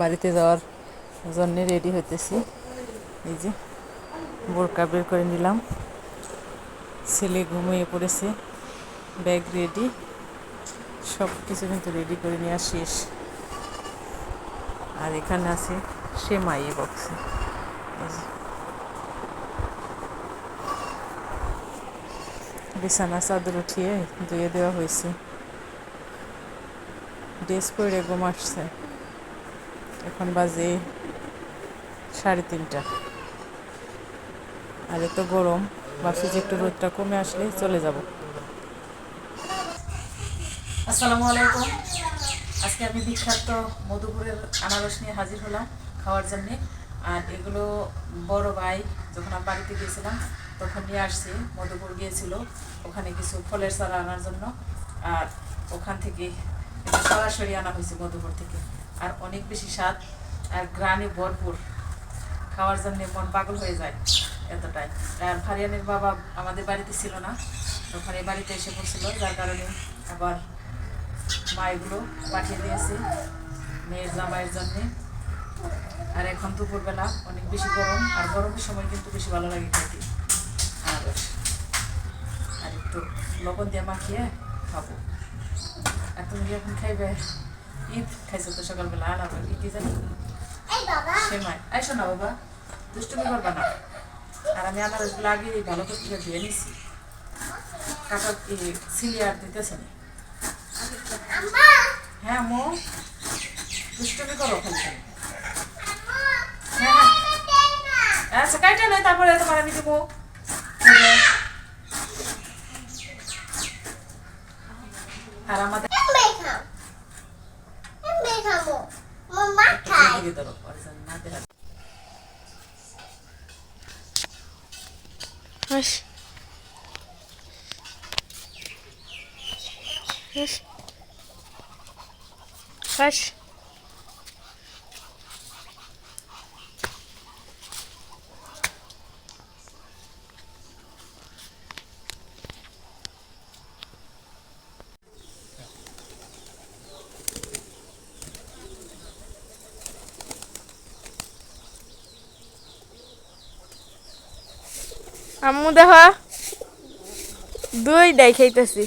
বাড়িতে যাওয়ার জন্য রেডি হইতেছি। এই যে বোরকা বের করে নিলাম, ছেলে ঘুমিয়ে পড়েছে, ব্যাগ রেডি, সব কিছু কিন্তু রেডি করে নেওয়া শেষ। আর এখানে আছে সেমাই বক্সে। বিছানা চাদর উঠিয়ে ধুয়ে দেওয়া হয়েছে, ড্রেস পরে ঘুম আসছে। এখন বাজে 3:30। আর এত গরম, ভাবছি যে একটু রোদটা কমে আসলে চলে যাব। আসসালামু আলাইকুম। আজকে আমি বিখ্যাত মধুপুরের আনারস নিয়ে হাজির হলাম খাওয়ার জন্যে। আর এগুলো বড় ভাই যখন আমি বাড়িতে গিয়েছিলাম তখন নিয়ে আসছি, মধুপুর গিয়েছিল ওখানে কিছু ফলের চারা আনার জন্য। আর ওখান থেকে সরাসরি আনা হয়েছে মধুপুর থেকে। আর অনেক বেশি স্বাদ আর গ্রানে ভরপুর, খাওয়ার জন্য মন পাগল হয়ে যায় এতটাই। আর ভারিয়ানের বাবা আমাদের বাড়িতে ছিল না, ওখানে বাড়িতে এসে পড়ছিল, যার কারণে আবার মা এগুলো পাঠিয়ে দিয়েছে মেয়ের জামাইয়ের জন্যে। আর এখন দুপুরবেলা অনেক বেশি গরম, আর গরমের সময় কিন্তু বেশি ভালো লাগে খেতে। আর একটু লবণ দিয়ে মাখিয়ে খাবো। আর তুমি যখন খাইবে, ঈদ খাইছো তো সকালবেলা, আর আবার কি জানি সেমাই। আইসো না বাবা, দুষ্টুমি করবা না। আর আমি আনারসগুলো আগে ভালো করে ধুয়ে নিছি, কাটা সিলিয়ার দিতেছে না। হ্যাঁ মো, দুষ্টুমি করো খালি। হ্যাঁ আচ্ছা, কাইটা নয়, তারপরে তোমার আমি দেবো। আর আমাদের আম্মু দেখা দুই ডাই খাইতেছি।